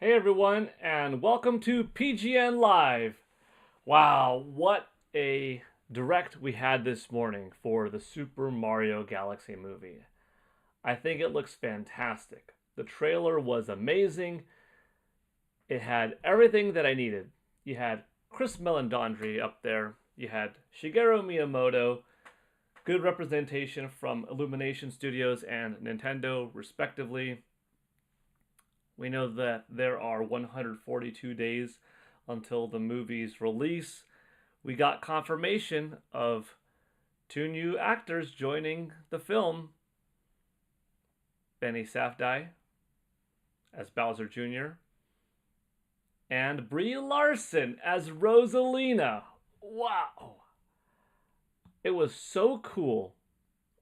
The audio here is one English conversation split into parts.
Hey everyone, and welcome to PGN Live. Wow, what a direct we had this morning for the Super Mario Galaxy movie. I think it looks fantastic. The trailer was amazing. It had everything that I needed. You had Chris Meledandri up there. You had Shigeru Miyamoto. Good representation from Illumination Studios and Nintendo, respectively. We know that there are 142 days until the movie's release. We got confirmation of two new actors joining the film. Benny Safdie as Bowser Jr. and Brie Larson as Rosalina. Wow. It was so cool.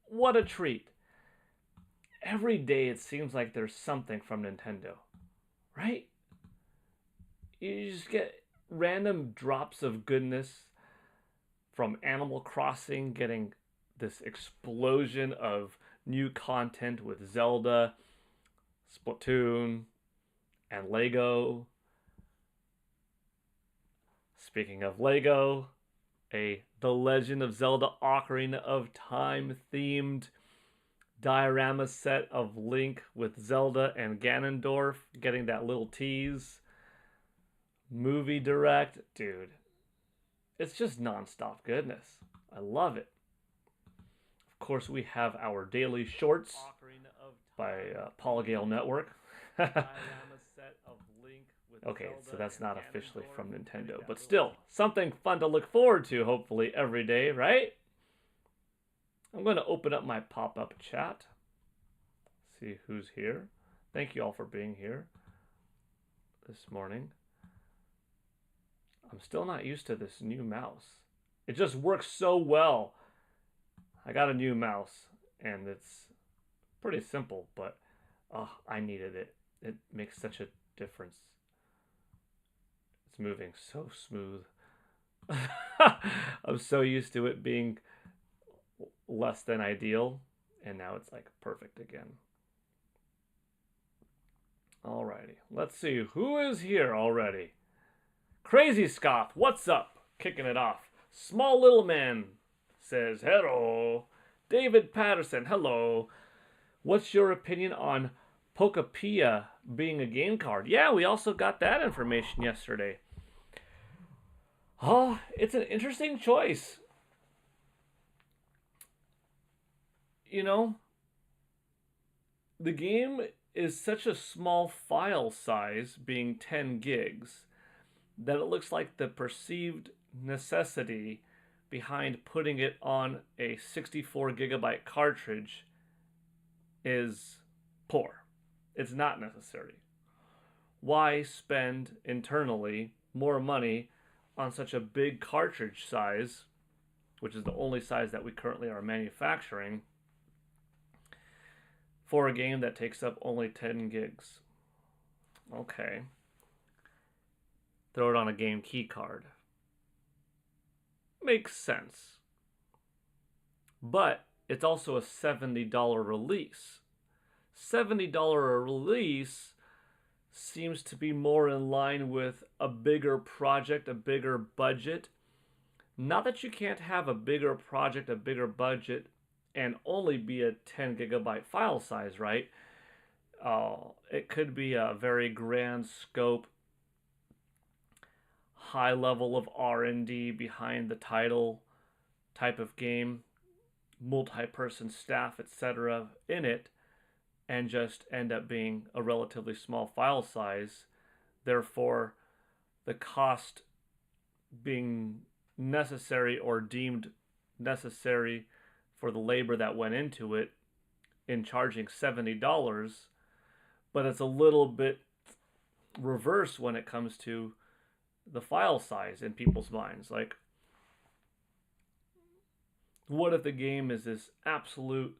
What a treat. Every day it seems like there's something from Nintendo, right? You just get random drops of goodness from Animal Crossing, getting this explosion of new content with Zelda, Splatoon, and Lego. Speaking of Lego, a The Legend of Zelda Ocarina of Time themed diorama set of Link with Zelda and Ganondorf, getting that little tease. Movie direct, dude. It's just nonstop goodness. I love it. Of course, we have our daily shorts by Gale Network. Okay, so that's not officially from Nintendo, but still, something fun to look forward to, hopefully, every day, right? I'm going to open up my pop-up chat. See who's here. Thank you all for being here this morning. I'm still not used to this new mouse. It just works so well. I got a new mouse, and it's pretty simple, but I needed it. It makes such a difference. It's moving so smooth. I'm so used to it being less than ideal, and now it's like perfect again. Alrighty, let's see who is here already. Crazy Scoff, what's up? Kicking it off. Small Little Man says hello. David Patterson, hello. What's your opinion on Pokapia being a game card? Yeah, we also got that information yesterday. Oh, it's an interesting choice. You know, the game is such a small file size, being 10 gigs, that it looks like the perceived necessity behind putting it on a 64 gigabyte cartridge is poor. It's not necessary. Why spend internally more money on such a big cartridge size, which is the only size that we currently are manufacturing, for a game that takes up only 10 gigs? Okay. Throw it on a game key card. Makes sense. But it's also a $70 release. $70 release seems to be more in line with a bigger project, a bigger budget. Not that you can't have a bigger project, a bigger budget, and only be a 10 gigabyte file size, right? It could be a very grand scope, high level of R&D behind the title type of game, multi-person staff, etc. in it, and just end up being a relatively small file size. Therefore, the cost being necessary or deemed necessary for the labor that went into it in charging $70, but it's a little bit reverse when it comes to the file size in people's minds. Like, what if the game is this absolute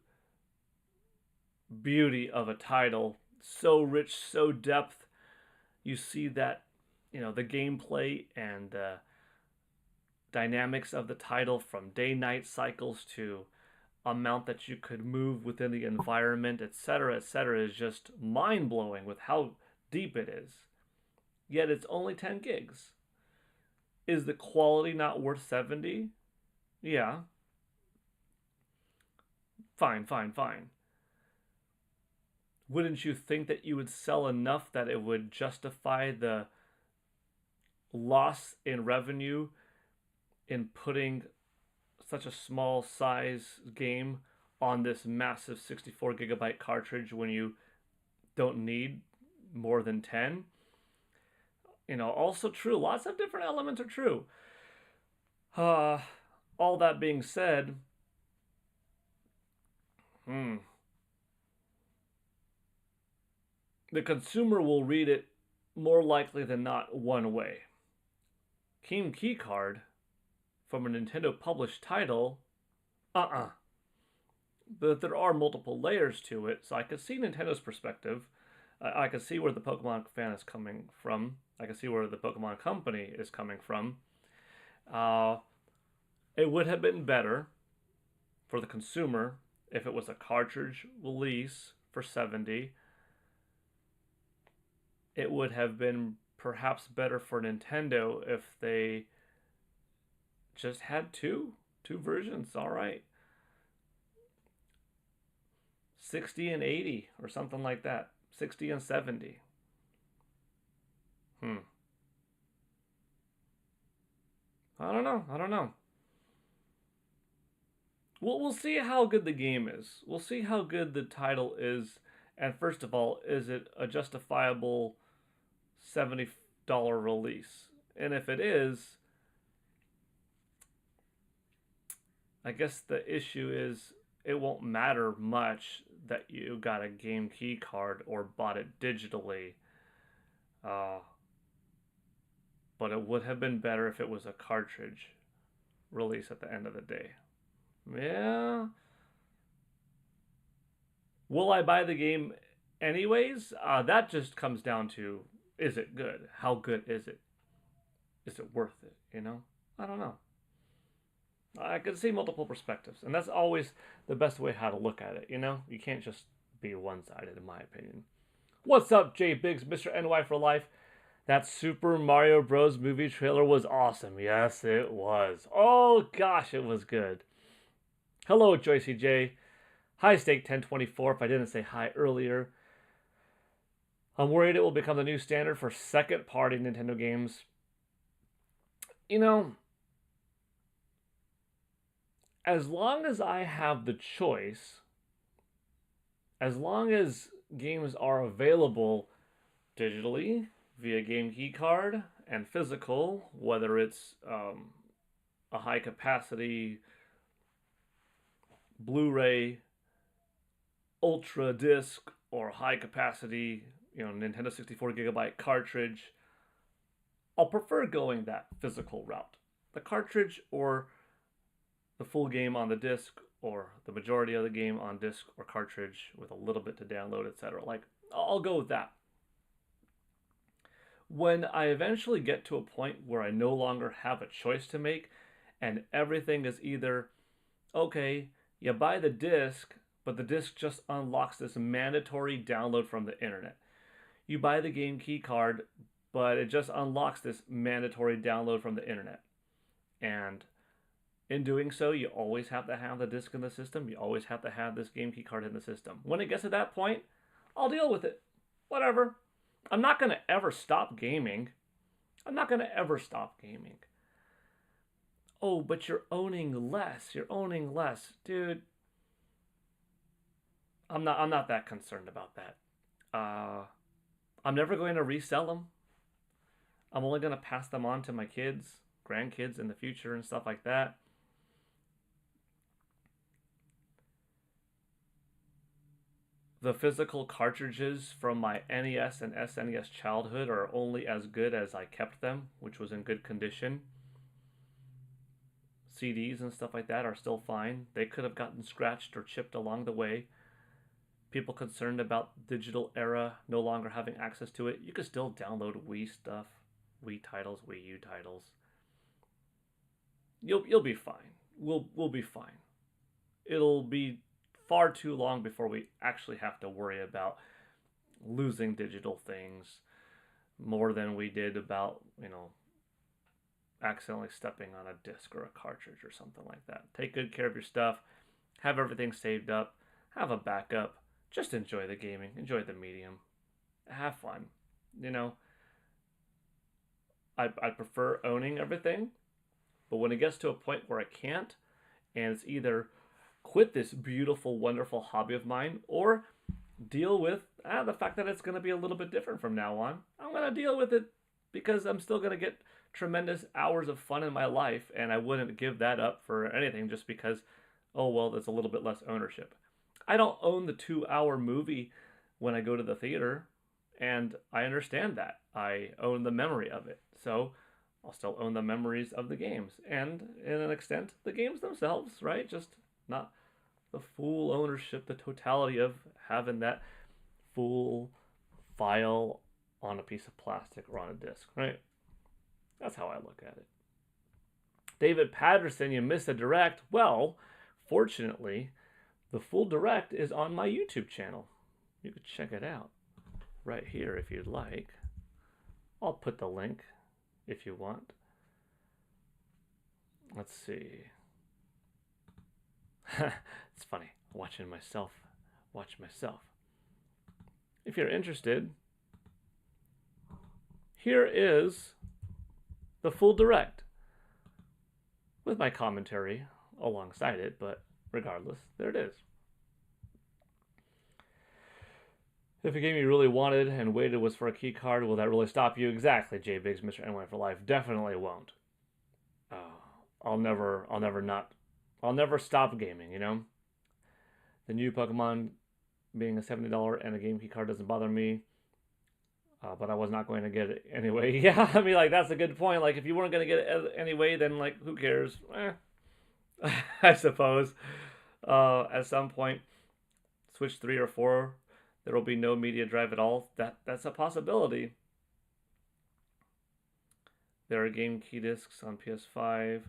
beauty of a title, so rich, so depth? You see that, the gameplay and the dynamics of the title, from day-night cycles to amount that you could move within the environment, etc., etc., is just mind-blowing with how deep it is. yet it's only 10 gigs. Is the quality not worth 70? Yeah. Fine, fine, fine. Wouldn't you think that you would sell enough that it would justify the loss in revenue in putting such a small size game on this massive 64 gigabyte cartridge when you don't need more than 10? Also true. Lots of different elements are true. Uh, all that being said, the consumer will read it more likely than not one way. Game Keycard from a Nintendo published title, but there are multiple layers to it, so I could see Nintendo's perspective. I could see where the Pokemon fan is coming from. I can see where the Pokemon company is coming from. It would have been better for the consumer if it was a cartridge release for 70. It would have been perhaps better for Nintendo if they just had two versions. All right, 60 and 80 or something like that. 60 and 70. I don't know. We'll see how good the game is. We'll see how good the title is. And first of all, is it a justifiable $70 release? And if it is, I guess the issue is it won't matter much that you got a game key card or bought it digitally. But it would have been better if it was a cartridge release at the end of the day. Yeah. Will I buy the game anyways? That just comes down to, is it good? How good is it? Is it worth it? I don't know. I can see multiple perspectives, and that's always the best way how to look at it. You can't just be one-sided, in my opinion. What's up, J Biggs, Mr. NY for life? That Super Mario Bros. Movie trailer was awesome. Yes, it was. Oh gosh, it was good. Hello, Joycey J. Hi, Steak 1024. If I didn't say hi earlier, I'm worried it will become the new standard for second-party Nintendo games. As long as I have the choice, as long as games are available digitally, via game key card, and physical, whether it's a high capacity Blu-ray ultra disc or high capacity Nintendo 64 gigabyte cartridge, I'll prefer going that physical route. The cartridge or the full game on the disc, or the majority of the game on disc or cartridge with a little bit to download, etc. I'll go with that. When I eventually get to a point where I no longer have a choice to make and everything is either, okay, you buy the disc, but the disc just unlocks this mandatory download from the internet. You buy the game key card, but it just unlocks this mandatory download from the internet. And in doing so, you always have to have the disc in the system. You always have to have this game key card in the system. When it gets to that point, I'll deal with it. Whatever. I'm not going to ever stop gaming. Oh, but you're owning less. Dude, I'm not that concerned about that. I'm never going to resell them. I'm only going to pass them on to my kids, grandkids in the future and stuff like that. The physical cartridges from my NES and SNES childhood are only as good as I kept them, which was in good condition. CDs and stuff like that are still fine. They could have gotten scratched or chipped along the way. People concerned about digital era no longer having access to it, you could still download Wii stuff, Wii titles, Wii U titles. You'll be fine. We'll be fine. It'll be far too long before we actually have to worry about losing digital things more than we did about, accidentally stepping on a disc or a cartridge or something like that. Take good care of your stuff, have everything saved up, have a backup, just enjoy the gaming, enjoy the medium, have fun. You know, I prefer owning everything, but when it gets to a point where I can't, and it's either quit this beautiful, wonderful hobby of mine or deal with the fact that it's going to be a little bit different from now on. I'm going to deal with it because I'm still going to get tremendous hours of fun in my life, and I wouldn't give that up for anything just because, oh, well, there's a little bit less ownership. I don't own the 2-hour movie when I go to the theater, and I understand that. I own the memory of it. So I'll still own the memories of the games, and in an extent, the games themselves, right? Just not the full ownership, the totality of having that full file on a piece of plastic or on a disc, right? That's how I look at it. David Patterson, you missed a direct. Well, fortunately, the full direct is on my YouTube channel. You could check it out right here if you'd like. I'll put the link if you want. Let's see. It's funny watching myself watch myself. If you're interested, here is the full direct with my commentary alongside it, but regardless, there it is. If a game you really wanted and waited was for a key card, will that really stop you? Exactly, J Biggs, Mr. NY for life. Definitely won't. I'll never stop gaming, The new Pokemon being a $70 and a game key card doesn't bother me. But I was not going to get it anyway. Yeah, I mean, that's a good point. If you weren't going to get it anyway, then, who cares? I suppose. At some point, Switch 3 or 4, there will be no media drive at all. That's a possibility. There are game key discs on PS5.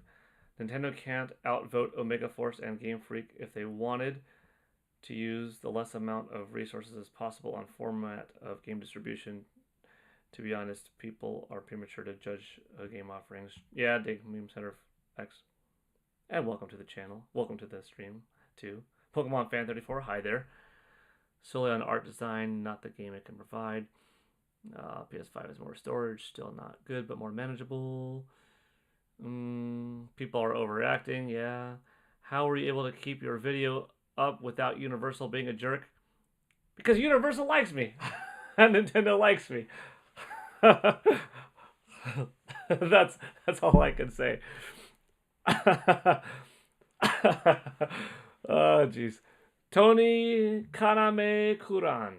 Nintendo can't outvote Omega Force and Game Freak if they wanted to use the less amount of resources as possible on format of game distribution. To be honest, people are premature to judge game offerings. Yeah, Dig Meme Center X. And welcome to the channel. Welcome to the stream, too. Pokemon Fan 34, hi there. Solely on art design, not the game it can provide. PS5 is more storage, still not good, but more manageable. People are overreacting, yeah. How were you able to keep your video up without Universal being a jerk? Because Universal likes me. And Nintendo likes me. That's all I can say. Oh, jeez. Tony Kaname Kuran.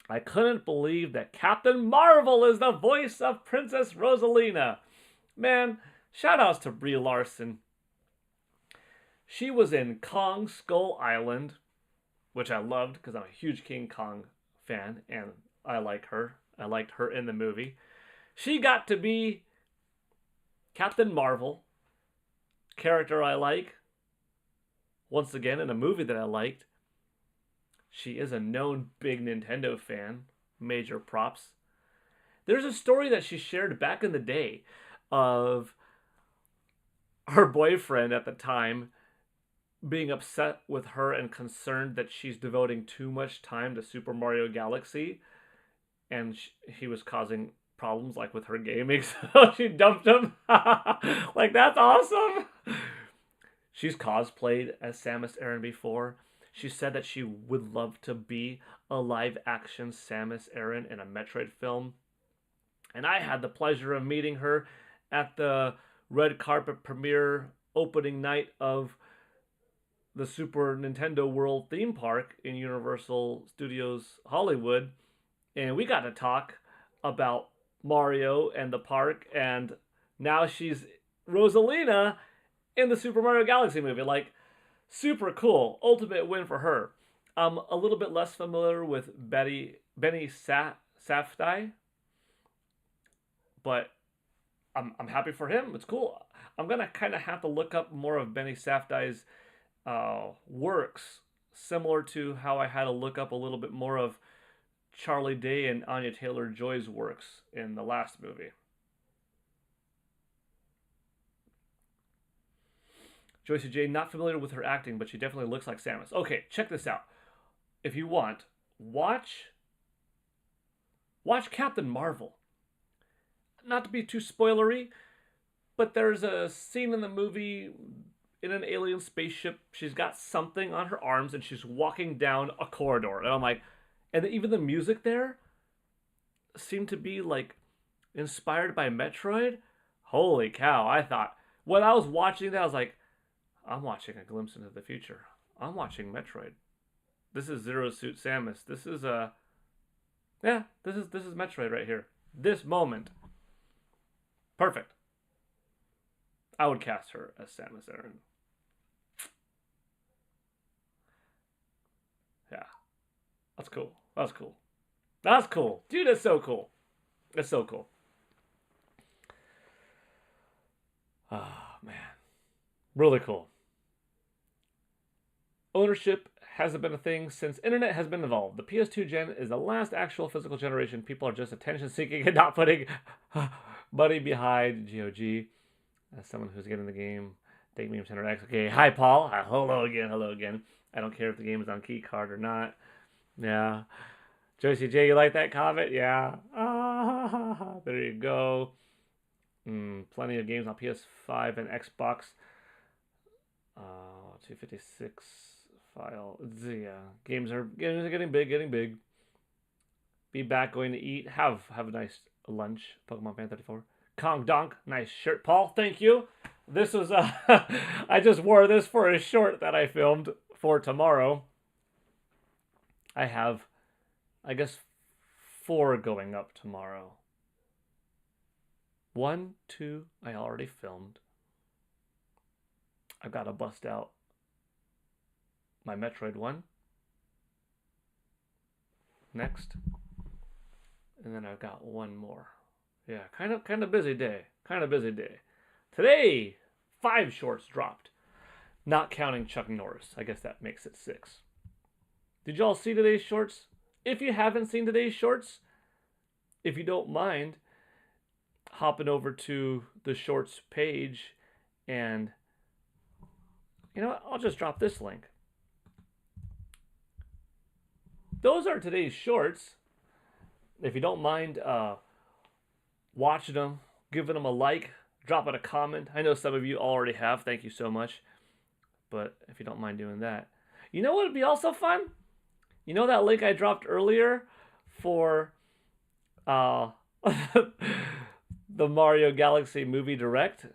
I couldn't believe that Captain Marvel is the voice of Princess Rosalina. Man, shoutouts to Brie Larson. She was in Kong Skull Island, which I loved because I'm a huge King Kong fan, and I like her. I liked her in the movie. She got to be Captain Marvel, character I like. Once again, in a movie that I liked. She is a known big Nintendo fan. Major props. There's a story that she shared back in the day of her boyfriend at the time being upset with her and concerned that she's devoting too much time to Super Mario Galaxy, and he was causing problems with her gaming, so she dumped him. That's awesome. She's cosplayed as Samus Aran before. She said that she would love to be a live-action Samus Aran in a Metroid film. And I had the pleasure of meeting her at the red carpet premiere opening night of the Super Nintendo World theme park in Universal Studios Hollywood. And we got to talk about Mario and the park. And now she's Rosalina in the Super Mario Galaxy movie. Super cool. Ultimate win for her. I'm a little bit less familiar with Benny Safdie, but I'm happy for him. It's cool. I'm going to kind of have to look up more of Benny Safdie's works, similar to how I had to look up a little bit more of Charlie Day and Anya Taylor-Joy's works in the last movie. Joyce J, not familiar with her acting, but she definitely looks like Samus. Okay, check this out. If you want, watch Captain Marvel. Not to be too spoilery, but there's a scene in the movie in an alien spaceship. She's got something on her arms and she's walking down a corridor. And I'm like, and even the music there seemed to be like inspired by Metroid. Holy cow. I thought, when I was watching that, I was like, I'm watching a glimpse into the future. I'm watching Metroid. This is Zero Suit Samus. This is this is Metroid right here. This moment. Perfect. I would cast her as Samus Aran. Yeah. That's cool. That's cool. That's cool. Dude, that's so cool. That's so cool. Oh, man. Really cool. Ownership hasn't been a thing since internet has been involved. The PS2 gen is the last actual physical generation. People are just attention seeking and not putting money behind GOG. As someone who's getting the game, Date Me 10X. Okay, hi Paul. Hello again. I don't care if the game is on key card or not. Yeah. Josie J, you like that comment? Yeah. There you go. Plenty of games on PS5 and Xbox. 256 file. Yeah. Games are getting big. Be back, going to eat. Have a nice lunch. Pokemon Fan 34. Kong Donk, nice shirt, Paul. Thank you. This was I just wore this for a short that I filmed for tomorrow. I have, I guess, 4 going up tomorrow. 1, 2, I already filmed. I've got to bust out my Metroid one next, and then I've got 1 more. Yeah, kind of busy day. Today, 5 shorts dropped, not counting Chuck Norris. I guess that makes it 6. Did y'all see today's shorts? If you haven't seen today's shorts, if you don't mind hopping over to the shorts page, and you know what? I'll just drop this link. Those are today's shorts. If you don't mind watching them, giving them a like, dropping a comment. I know some of you already have. Thank you so much. But if you don't mind doing that. You know what would be also fun? You know that link I dropped earlier for the Mario Galaxy Movie Direct?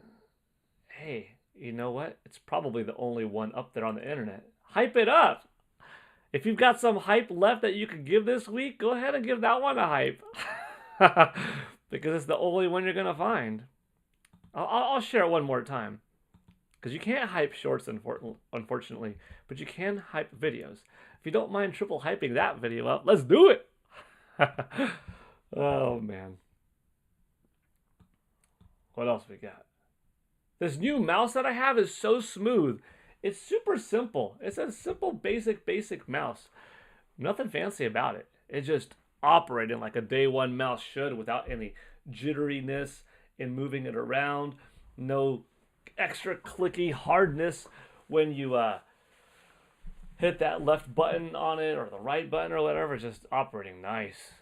Hey, you know what? It's probably the only one up there on the internet. Hype it up! If you've got some hype left that you could give this week, go ahead and give that one a hype. Because it's the only one you're going to find. I'll share it one more time. Because you can't hype shorts, unfortunately. But you can hype videos. If you don't mind triple hyping that video up, let's do it! Oh, man. What else we got? This new mouse that I have is so smooth. It's super simple. It's a simple, basic mouse. Nothing fancy about it. It's just operating like a day one mouse should without any jitteriness in moving it around. No extra clicky hardness when you hit that left button on it or the right button or whatever. It's just operating nice.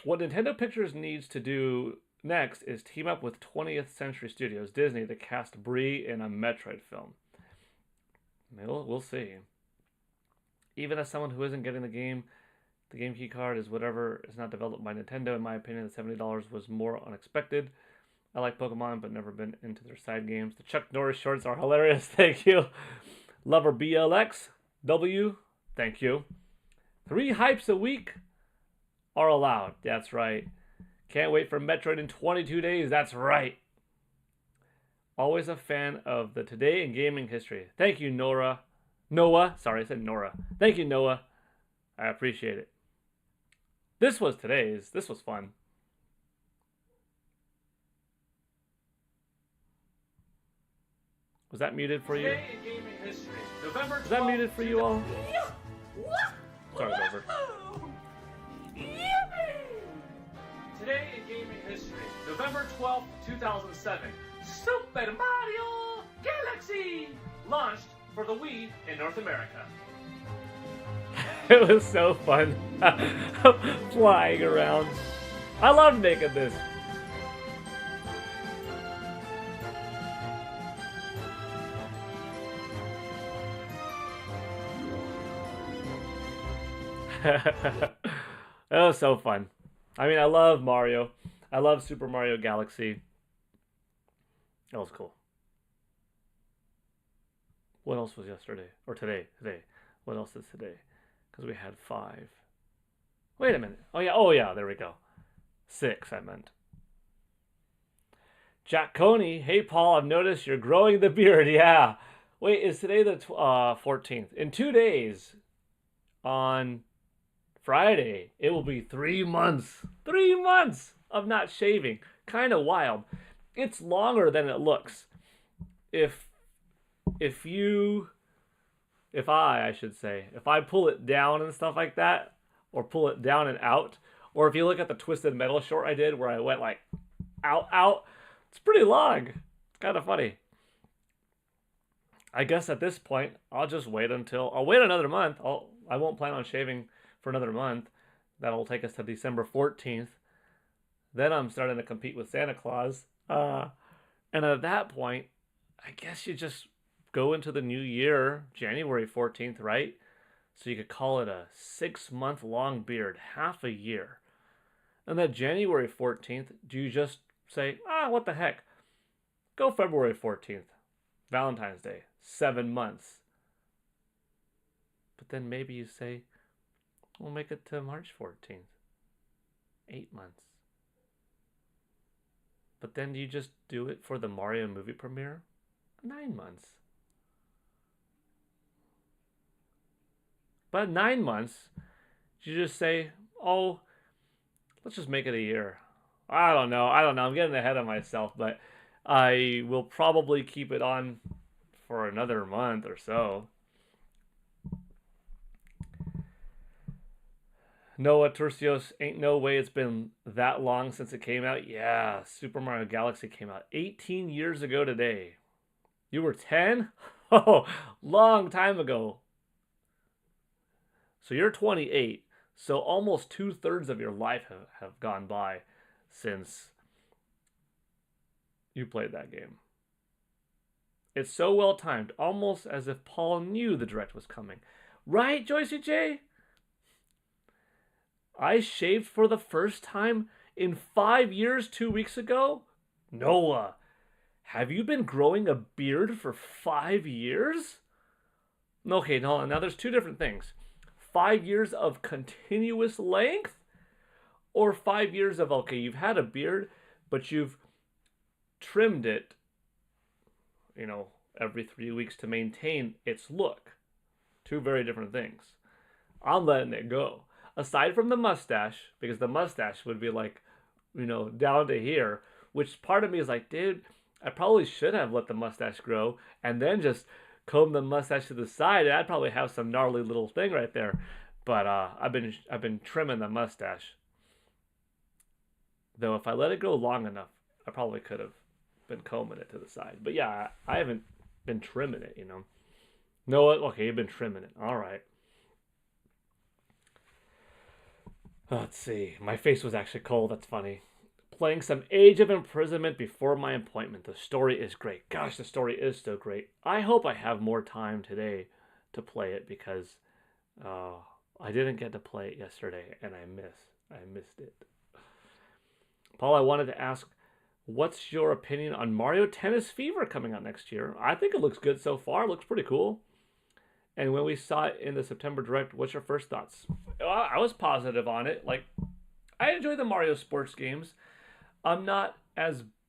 What Nintendo Pictures needs to do next is team up with 20th Century Studios, Disney, to cast Brie in a Metroid film. We'll see. Even as someone who isn't getting the game key card is whatever is not developed by Nintendo. In my opinion, the $70 was more unexpected. I like Pokemon, but never been into their side games. The Chuck Norris shorts are hilarious. Thank you. Lover BLX W. Thank you. 3 hypes a week are allowed. That's right. Can't wait for Metroid in 22 days. That's right. Always a fan of the Today in Gaming History. Thank you, Nora. Noah. Sorry, I said Nora. Thank you, Noah. I appreciate it. This was today's. This was fun. Was that muted for you? Today in Gaming History. November 12th. Was that muted for you all? Sorry, Robert. 12th, 2007, Super Mario Galaxy launched for the Wii in North America. It was so fun flying around. I loved making this. That was so fun. I mean, I love Mario. I love Super Mario Galaxy. That was cool. What else was yesterday? Or today? Today. What else is today? Because we had 5. Wait a minute. Oh yeah, there we go. 6, I meant. Jack Coney. Hey, Paul, I've noticed you're growing the beard. Yeah. Wait, is today the 14th? In 2 days, on Friday, it will be 3 months. 3 months of not shaving. Kind of wild. It's longer than it looks. If I pull it down and stuff like that, or pull it down and out, or if you look at the Twisted Metal short I did where I went like out, it's pretty long. It's kind of funny. I guess at this point, I'll wait another month. I won't plan on shaving for another month. That'll take us to December 14th. Then I'm starting to compete with Santa Claus. And at that point, I guess you just go into the new year, January 14th, right? So you could call it a 6-month long beard, half a year. And then January 14th, do you just say, what the heck? Go February 14th, Valentine's Day, 7 months. But then maybe you say, we'll make it to March 14th, 8 months. But then you just do it for the Mario movie premiere, 9 months. But 9 months, you just say, let's just make it a year. I don't know. I'm getting ahead of myself, but I will probably keep it on for another month or so. Noah Turcios, ain't no way it's been that long since it came out. Yeah, Super Mario Galaxy came out 18 years ago today. You were 10? Oh, long time ago. So you're 28. So almost 2/3 of your life have gone by since you played that game. It's so well timed, almost as if Paul knew the direct was coming. Right, Joycey J? I shaved for the first time in 5 years 2 weeks ago? Noah, have you been growing a beard for 5 years? Okay, no, now there's 2 different things. 5 years of continuous length, or 5 years of, you've had a beard, but you've trimmed it, every 3 weeks to maintain its look. 2 very different things. I'm letting it go. Aside from the mustache, because the mustache would be down to here, which part of me is like, dude, I probably should have let the mustache grow and then just comb the mustache to the side, and I'd probably have some gnarly little thing right there. But I've been trimming the mustache. Though if I let it go long enough, I probably could have been combing it to the side. But yeah, I haven't been trimming it, No, okay, you've been trimming it. All right. Let's see. My face was actually cold. That's funny. Playing some Age of Imprisonment before my appointment. The story is great. Gosh, the story is so great. I hope I have more time today to play it because I didn't get to play it yesterday and I missed it. Paul, I wanted to ask, what's your opinion on Mario Tennis Fever coming out next year? I think it looks good so far. It looks pretty cool. And when we saw it in the September Direct, what's your first thoughts? I was positive on it. I enjoy the Mario sports games. I'm not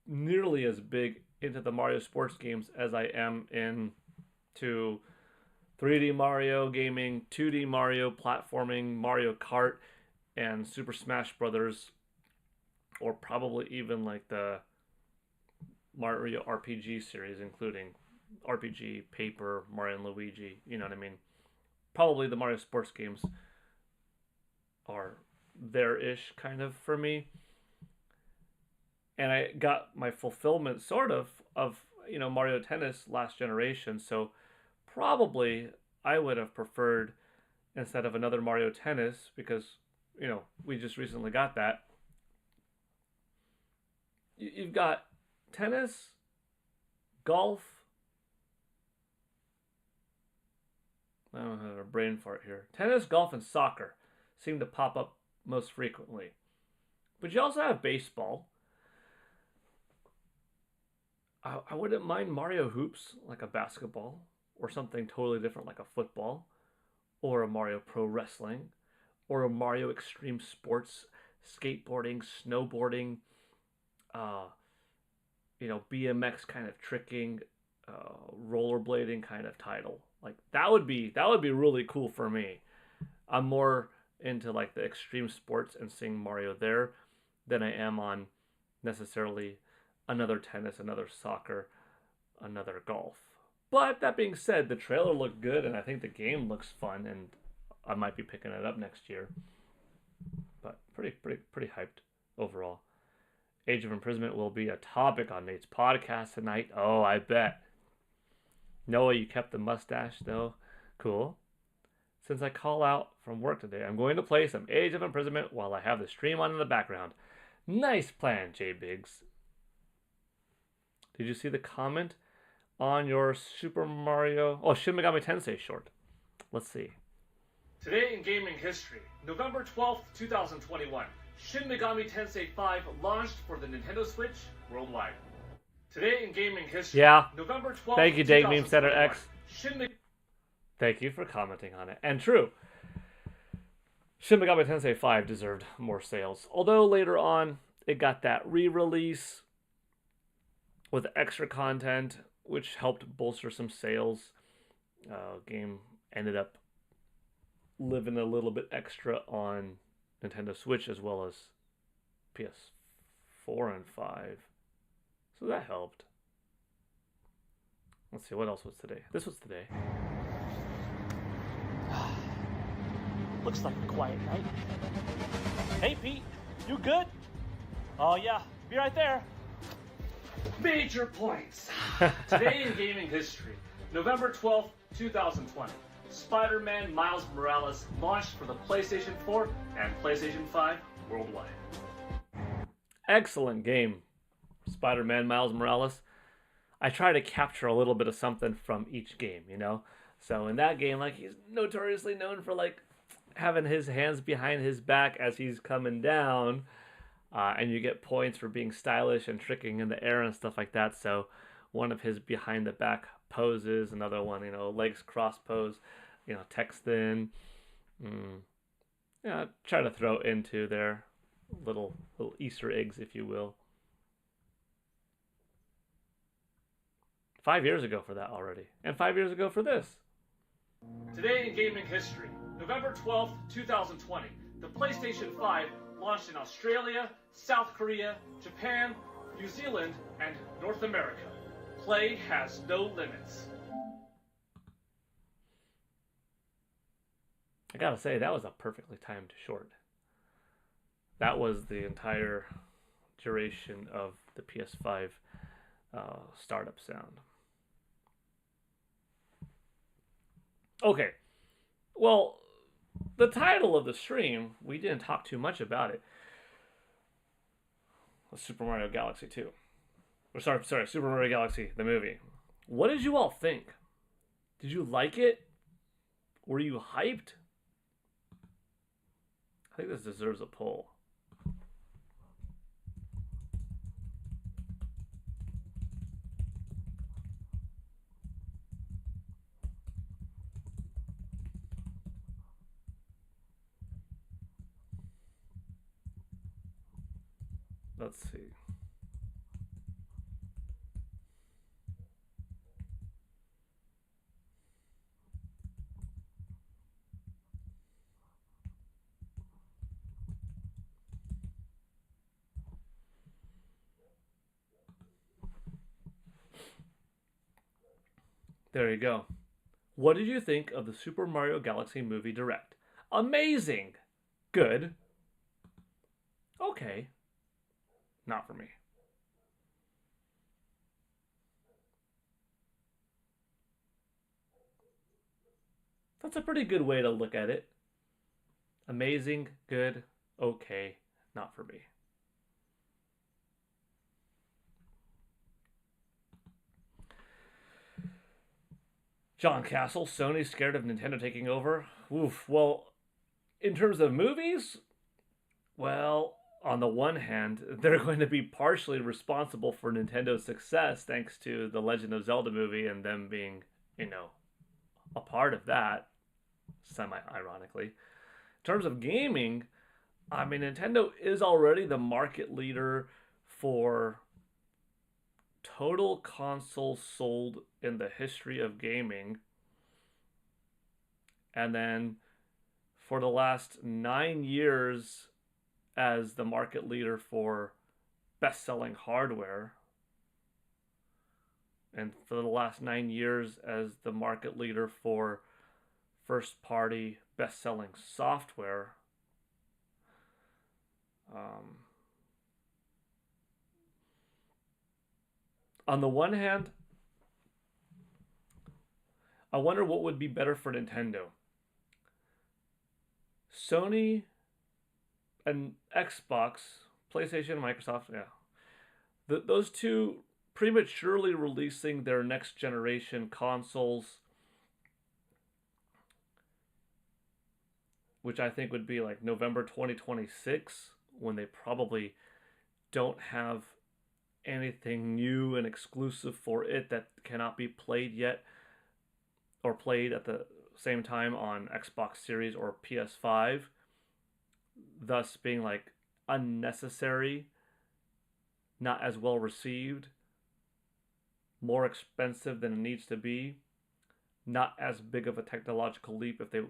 nearly as big into the Mario sports games as I am into 3D Mario gaming, 2D Mario platforming, Mario Kart, and Super Smash Brothers, or probably even the Mario RPG series, including RPG, Paper, Mario and Luigi, you know what I mean? Probably the Mario sports games are there-ish kind of for me. and I got my fulfillment sort of Mario Tennis last generation. So probably I would have preferred, instead of another Mario Tennis, because we just recently got that. You've got tennis, golf. I don't have a brain fart here. Tennis, golf, and soccer seem to pop up most frequently. But you also have baseball. I wouldn't mind Mario Hoops, like a basketball, or something totally different, like a football, or a Mario Pro Wrestling, or a Mario Extreme Sports, skateboarding, snowboarding, uh, BMX kind of tricking, rollerblading kind of title. Like that would be really cool for me. I'm more into like the extreme sports and seeing Mario there than I am on necessarily another tennis, another soccer, another golf. But that being said, the trailer looked good, and I think the game looks fun, and I might be picking it up next year. But pretty hyped overall. Age of Imprisonment will be a topic on Nate's podcast tonight. Oh, I bet. Noah, you kept the mustache though. Cool. Since I call out from work today, I'm going to play some Age of Imprisonment while I have the stream on in the background. Nice plan, J Biggs. Did you see the comment on your Super Mario... Oh, Shin Megami Tensei short. Let's see. Today in gaming history, November 12th, 2021, Shin Megami Tensei 5 launched for the Nintendo Switch worldwide. Today in gaming history, November 12th, thank you, Dave Meme Center X. Thank you for commenting on it. And true, Shin Megami Tensei 5 deserved more sales. Although later on, it got that re-release with extra content, which helped bolster some sales. Game ended up living a little bit extra on Nintendo Switch as well as PS4 and 5. So that helped. Let's see, what else was today? This was today. Looks like a quiet night. Hey, Pete, you good? Oh, yeah, be right there. Major points. Today in gaming history, November 12th, 2020, Spider-Man Miles Morales launched for the PlayStation 4 and PlayStation 5 worldwide. Excellent game, Spider-Man Miles Morales. I try to capture a little bit of something from each game, So in that game, like, he's notoriously known for like having his hands behind his back as he's coming down. And you get points for being stylish and tricking in the air and stuff like that. So one of his behind the back poses, another one, legs cross pose, text in. Try to throw into their little Easter eggs, if you will. 5 years ago for that already. And 5 years ago for this. Today in gaming history, November 12th, 2020, the PlayStation 5 launched in Australia, South Korea, Japan, New Zealand, and North America. Play has no limits. I gotta say, that was a perfectly timed short. That was the entire duration of the PS5 startup sound. Okay, well, the title of the stream, we didn't talk too much about it. Super Mario Galaxy 2. Or sorry, Super Mario Galaxy, the movie. What did you all think? Did you like it? Were you hyped? I think this deserves a poll. Let's see. There you go. What did you think of the Super Mario Galaxy movie direct? Amazing. Good. Okay. Not for me. That's a pretty good way to look at it. Amazing, good, okay, not for me. John Castle, Sony scared of Nintendo taking over? Oof. Well, in terms of movies, well, on the one hand, they're going to be partially responsible for Nintendo's success thanks to the Legend of Zelda movie and them being, you know, a part of that, semi ironically. In terms of gaming, I mean, Nintendo is already the market leader for total consoles sold in the history of gaming. And then for the last 9 years, as the market leader for best selling hardware. And for the last 9 years, as the market leader for first party best selling software. On the one hand, I wonder what would be better for Nintendo. Sony and Xbox, PlayStation, Microsoft, yeah. Those two prematurely releasing their next generation consoles, which I think would be like November 2026, when they probably don't have anything new and exclusive for it that cannot be played yet or played at the same time on Xbox Series or PS5, thus being like unnecessary, not as well received, more expensive than it needs to be, not as big of a technological leap if they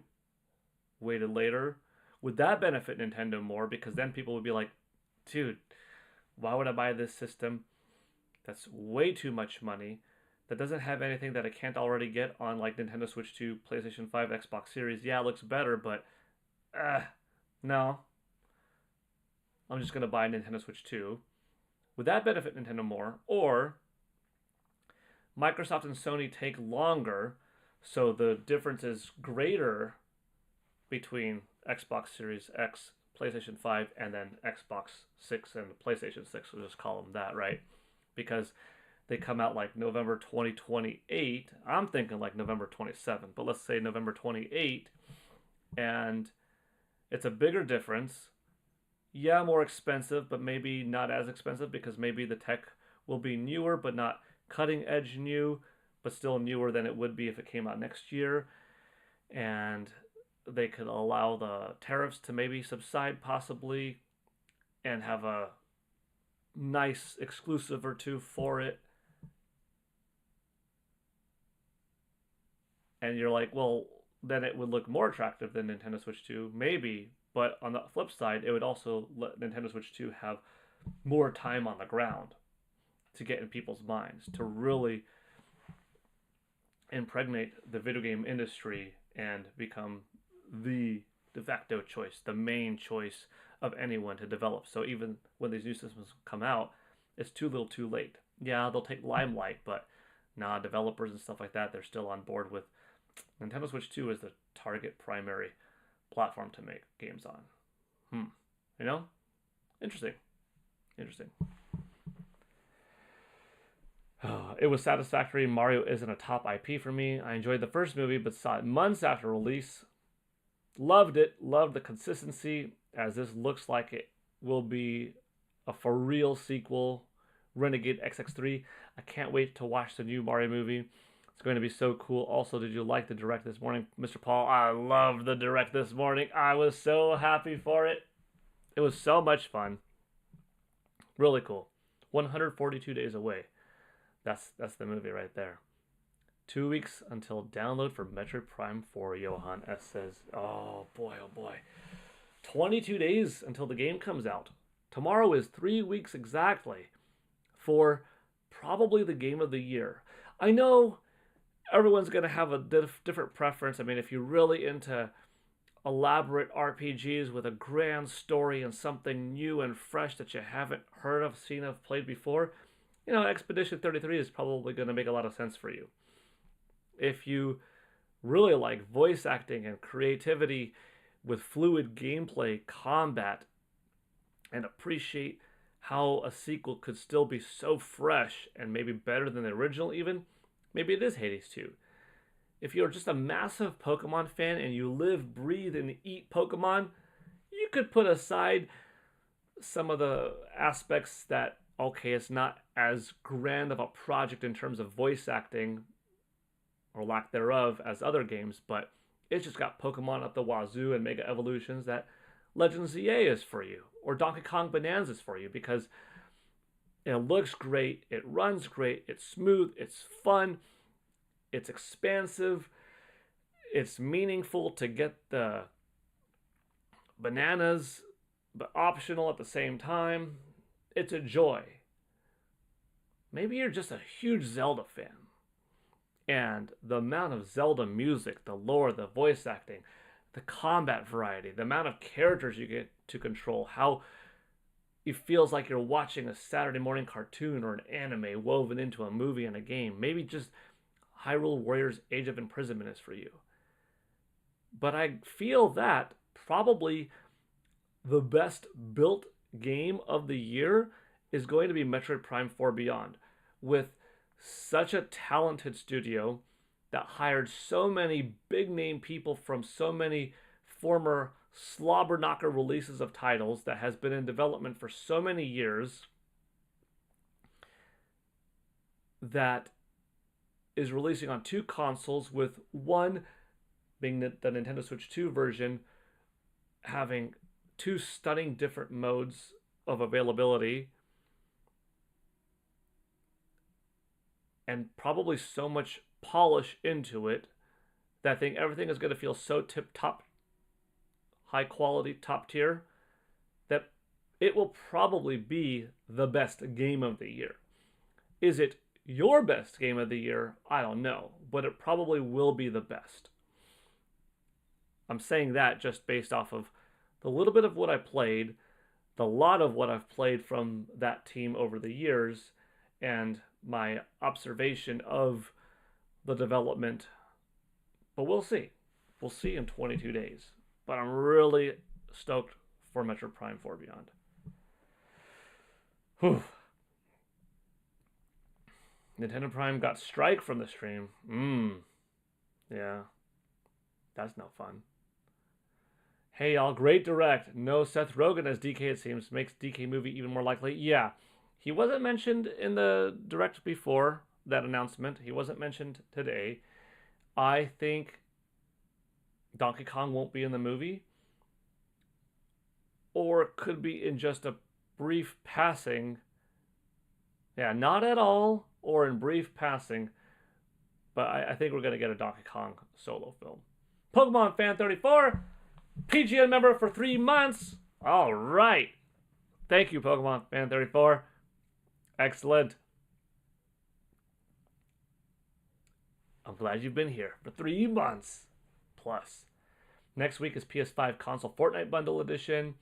waited later. Would that benefit Nintendo more? Because then people would be like, dude, why would I buy this system that's way too much money, that doesn't have anything that I can't already get on like Nintendo Switch 2, PlayStation 5, Xbox Series? Yeah, it looks better, but no. I'm just going to buy a Nintendo Switch 2. Would that benefit Nintendo more? Or Microsoft and Sony take longer, so the difference is greater between Xbox Series X, PlayStation 5, and then Xbox 6 and PlayStation 6. We'll just call them that, right? Because they come out like November 2028. I'm thinking like November 27, but let's say November 28, and it's a bigger difference. Yeah, more expensive, but maybe not as expensive because maybe the tech will be newer, but not cutting edge new, but still newer than it would be if it came out next year. And they could allow the tariffs to maybe subside possibly and have a nice exclusive or two for it. And you're like, well, then it would look more attractive than Nintendo Switch 2, maybe. But on the flip side, it would also let Nintendo Switch 2 have more time on the ground to get in people's minds, to really impregnate the video game industry and become the de facto choice, the main choice of anyone to develop. So even when these new systems come out, it's too little too late. Yeah, they'll take limelight, but nah, developers and stuff like that, they're still on board with Nintendo Switch 2 is the target primary platform to make games on. You know? Interesting. It was satisfactory. Mario isn't a top IP for me. I enjoyed the first movie, but saw it months after release. Loved it. Loved the consistency, as this looks like it will be a for real sequel. Renegade XX3. I can't wait to watch the new Mario movie. It's going to be so cool. Also, did you like the direct this morning, Mr. Paul? I loved the direct this morning. I was so happy for it. It was so much fun. Really cool. 142 days away. That's the movie right there. 2 weeks until download for Metroid Prime 4, Johan S. says. Oh boy. 22 days until the game comes out. Tomorrow is 3 weeks exactly for probably the game of the year. I know everyone's going to have a different preference. I mean, if you're really into elaborate RPGs with a grand story and something new and fresh that you haven't heard of, seen of, played before, Expedition 33 is probably going to make a lot of sense for you. If you really like voice acting and creativity with fluid gameplay, combat, and appreciate how a sequel could still be so fresh and maybe better than the original, even, maybe it is Hades 2. If you're just a massive Pokemon fan and you live, breathe, and eat Pokemon, you could put aside some of the aspects that, okay, it's not as grand of a project in terms of voice acting or lack thereof as other games, but it's just got Pokemon up the wazoo and Mega Evolutions that Legends ZA is for you, or Donkey Kong Bonanza is for you, because it looks great, it runs great, it's smooth, it's fun, it's expansive, it's meaningful to get the bananas, but optional at the same time. It's a joy. Maybe you're just a huge Zelda fan, and the amount of Zelda music, the lore, the voice acting, the combat variety, the amount of characters you get to control, how it feels like you're watching a Saturday morning cartoon or an anime woven into a movie and a game. Maybe just Hyrule Warriors Age of Imprisonment is for you. But I feel that probably the best built game of the year is going to be Metroid Prime 4 Beyond, with such a talented studio that hired so many big name people from so many former slobber knocker releases of titles that has been in development for so many years, that is releasing on 2 consoles, with one being the Nintendo Switch 2 version having 2 stunning different modes of availability, and probably so much polish into it that I think everything is going to feel so tip top, high quality, top tier, that it will probably be the best game of the year. Is it your best game of the year? I don't know, but it probably will be the best. I'm saying that just based off of the little bit of what I played, the lot of what I've played from that team over the years, and my observation of the development. But we'll see. We'll see in 22 days. But I'm really stoked for Metroid Prime 4 Beyond. Whew. Nintendo Prime got strike from the stream. Yeah. That's no fun. Hey y'all, great direct. No Seth Rogen as DK, it seems. Makes DK movie even more likely. Yeah. He wasn't mentioned in the direct before that announcement. He wasn't mentioned today. I think Donkey Kong won't be in the movie. Or it could be in just a brief passing. Yeah, not at all, or in brief passing. But I think we're going to get a Donkey Kong solo film. Pokemon Fan 34, PGN member for 3 months. All right. Thank you, Pokemon Fan 34. Excellent. I'm glad you've been here for 3 months plus. Next week is PS5 console Fortnite Bundle Edition.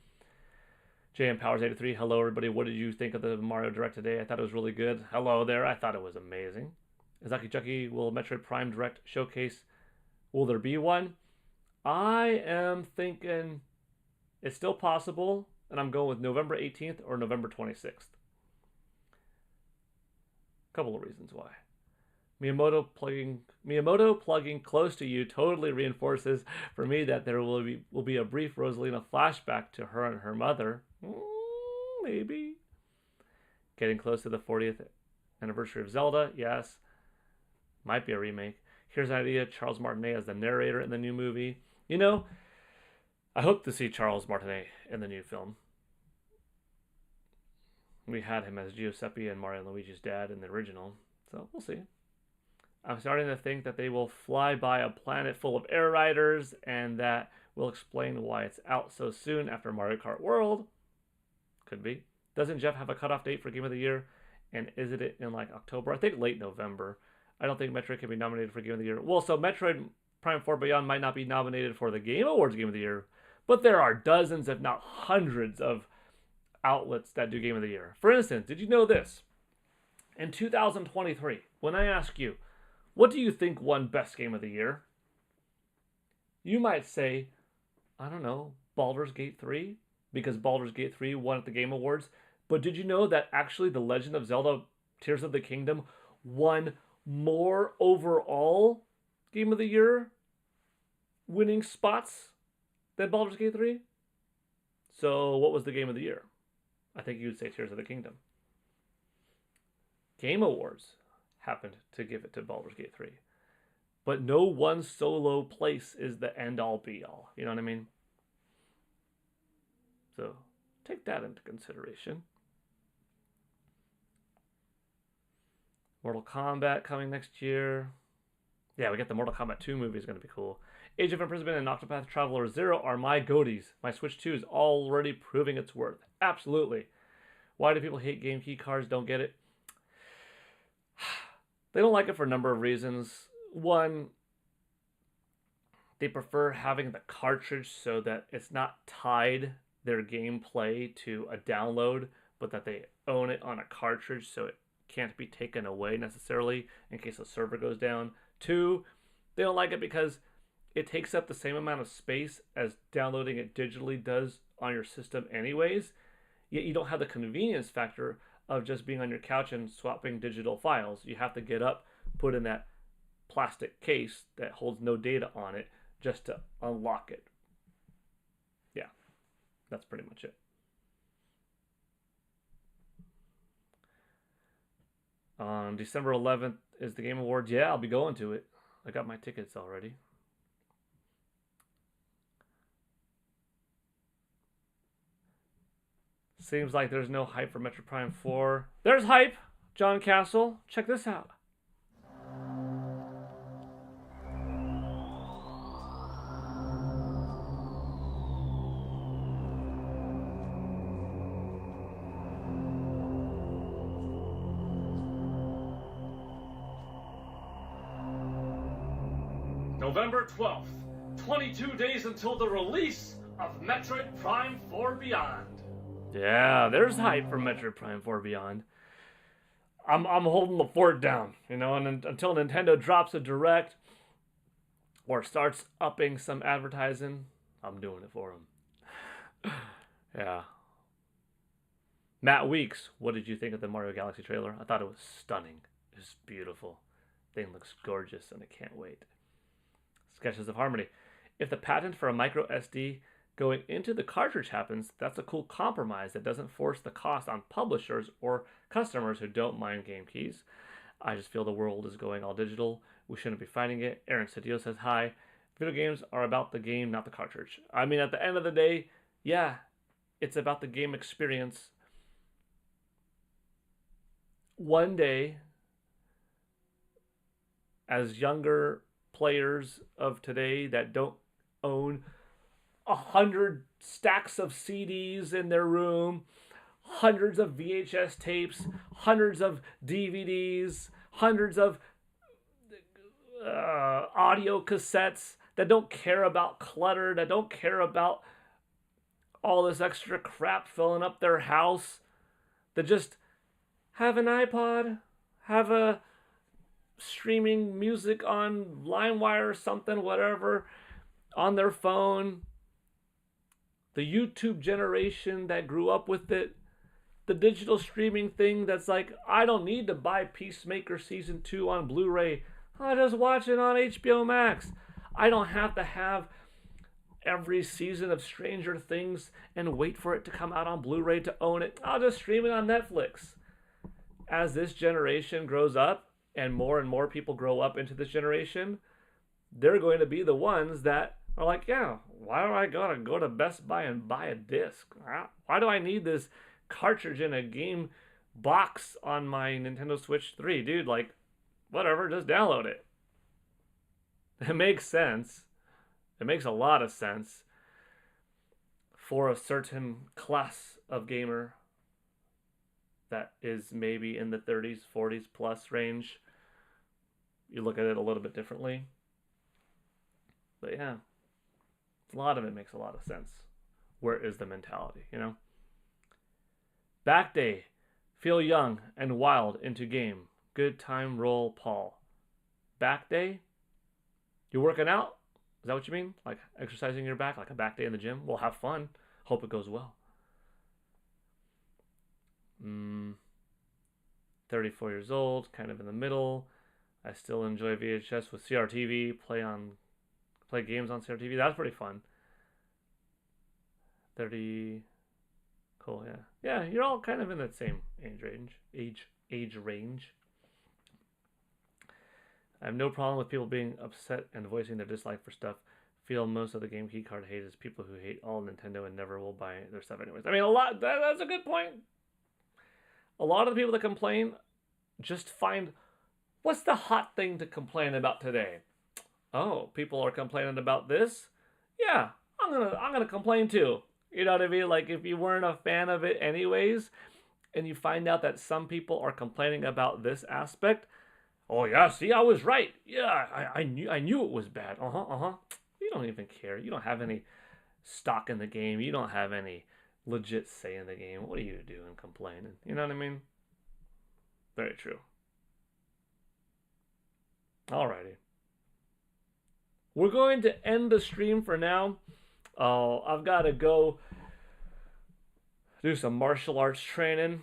JM Powers 83. Hello, everybody. What did you think of the Mario Direct today? I thought it was really good. Hello there. I thought it was amazing. Izaki Chucky, will Metroid Prime Direct showcase? Will there be one? I am thinking it's still possible, and I'm going with November 18th or November 26th. Couple of reasons why. Miyamoto plugging close to you totally reinforces for me that there will be a brief Rosalina flashback to her and her mother. Maybe. Getting close to the 40th anniversary of Zelda, yes. Might be a remake. Here's an idea, Charles Martinet as the narrator in the new movie. You know, I hope to see Charles Martinet in the new film. We had him as Giuseppe and Mario and Luigi's dad in the original, so we'll see. I'm starting to think that they will fly by a planet full of air riders, and that will explain why it's out so soon after Mario Kart World. Could be. Doesn't Jeff have a cutoff date for Game of the Year? And is it in like October? I think late November. I don't think Metroid can be nominated for Game of the Year. Well, so Metroid Prime 4 Beyond might not be nominated for the Game Awards Game of the Year, but there are dozens, if not hundreds, of outlets that do Game of the Year. For instance, did you know this? In 2023, when I ask you, what do you think won Best Game of the Year? You might say, I don't know, Baldur's Gate 3, because Baldur's Gate 3 won at the Game Awards. But did you know that actually The Legend of Zelda Tears of the Kingdom won more overall Game of the Year winning spots than Baldur's Gate 3? So what was the Game of the Year? I think you would say Tears of the Kingdom. Game Awards happened to give it to Baldur's Gate 3. But no one solo place is the end-all be-all. You know what I mean? So take that into consideration. Mortal Kombat coming next year. Yeah, we get the Mortal Kombat 2 movie is going to be cool. Age of Imprisonment and Octopath Traveler 0 are my goaties. My Switch 2 is already proving its worth. Absolutely. Why do people hate game key cards? Don't get it. They don't like it for a number of reasons. One, they prefer having the cartridge so that it's not tied their gameplay to a download, but that they own it on a cartridge so it can't be taken away necessarily in case the server goes down. Two, they don't like it because it takes up the same amount of space as downloading it digitally does on your system anyways, yet you don't have the convenience factor of just being on your couch and swapping digital files. You have to get up, put in that plastic case that holds no data on it just to unlock it. Yeah, that's pretty much it. On December 11th is the Game Awards. Yeah, I'll be going to it. I got my tickets already. Seems like there's no hype for Metroid Prime 4. There's hype! John Castle, check this out. November 12th, 22 days until the release of Metroid Prime 4 Beyond. Yeah, there's hype for Metroid Prime 4 Beyond. I'm holding the fort down, you know, and until Nintendo drops a direct or starts upping some advertising, I'm doing it for them. Yeah. Matt Weeks, what did you think of the Mario Galaxy trailer? I thought it was stunning. It was beautiful. Thing looks gorgeous, and I can't wait. Sketches of Harmony. If the patent for a micro SD going into the cartridge happens, that's a cool compromise that doesn't force the cost on publishers or customers who don't mind game keys. I just feel the world is going all digital. We shouldn't be fighting it. Aaron Cedillo says hi. Video games are about the game, not the cartridge. I mean, at the end of the day, yeah, it's about the game experience. One day, as younger players of today that don't own 100 stacks of CDs in their room, hundreds of VHS tapes, hundreds of DVDs, hundreds of audio cassettes, that don't care about clutter, that don't care about all this extra crap filling up their house, that just have an iPod, have a streaming music on LimeWire or something, whatever, on their phone. The YouTube generation that grew up with it. The digital streaming thing that's like, I don't need to buy Peacemaker Season 2 on Blu-ray. I'll just watch it on HBO Max. I don't have to have every season of Stranger Things and wait for it to come out on Blu-ray to own it. I'll just stream it on Netflix. As this generation grows up, and more people grow up into this generation, they're going to be the ones that are like, yeah, why do I gotta go to Best Buy and buy a disc? Why do I need this cartridge in a game box on my Nintendo Switch 3? Dude, like, whatever, just download it. It makes sense. It makes a lot of sense for a certain class of gamer that is maybe in the 30s, 40s plus range. You look at it a little bit differently. But yeah, a lot of it makes a lot of sense. Where is the mentality, you know? Back day. Feel young and wild into game. Good time roll, Paul. Back day? You working out? Is that what you mean? Like exercising your back, like a back day in the gym? Well, have fun. Hope it goes well. 34 years old, kind of in the middle. I still enjoy VHS with CRTV, play games on CRTV. That's pretty fun. 30. Cool, yeah. Yeah, you're all kind of in that same age range. I have no problem with people being upset and voicing their dislike for stuff. Feel most of the game keycard hate is people who hate all Nintendo and never will buy their stuff anyways. I mean, that's a good point. A lot of the people that complain just find, what's the hot thing to complain about today? Oh, people are complaining about this? Yeah, I'm gonna complain too. You know what I mean? Like, if you weren't a fan of it anyways, and you find out that some people are complaining about this aspect, oh yeah, see, I was right. Yeah, I knew it was bad. You don't even care. You don't have any stock in the game. You don't have any legit say in the game. What are you doing complaining? You know what I mean? Very true. Alrighty. We're going to end the stream for now. I've got to go do some martial arts training.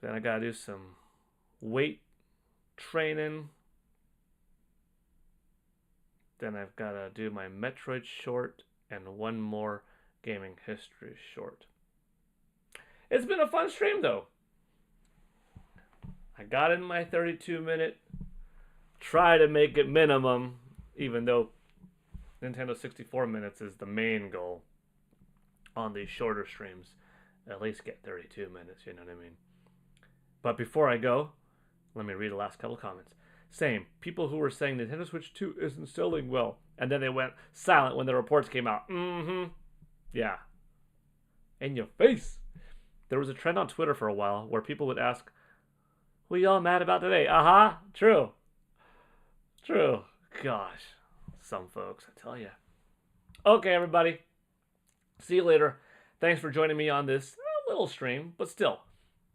Then I got to do some weight training. Then I've got to do my Metroid short and one more gaming history short. It's been a fun stream though. I got in my 32-minute. Try to make it minimum, even though Nintendo 64 minutes is the main goal on these shorter streams. At least get 32 minutes, you know what I mean? But before I go, let me read the last couple comments. Same. People who were saying Nintendo Switch 2 isn't selling well, and then they went silent when the reports came out. Yeah. In your face. There was a trend on Twitter for a while where people would ask, what are y'all mad about today? True. True. Gosh. Some folks, I tell you. Okay, everybody. See you later. Thanks for joining me on this little stream, but still.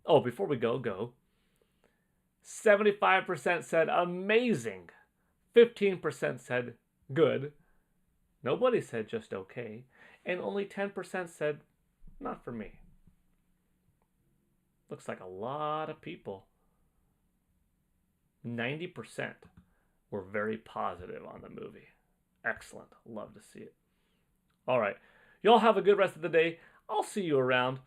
Oh, before we go. 75% said amazing. 15% said good. Nobody said just okay. And only 10% said not for me. Looks like a lot of people. 90% were very positive on the movie. Excellent. Love to see it. All right. Y'all have a good rest of the day. I'll see you around.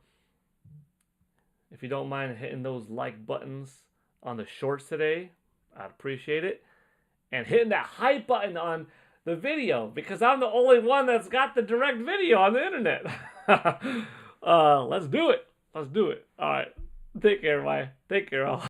If you don't mind hitting those like buttons on the shorts today, I'd appreciate it. And hitting that hype button on the video, because I'm the only one that's got the direct video on the internet. Let's do it. All right. Take care, everybody. Take care, all.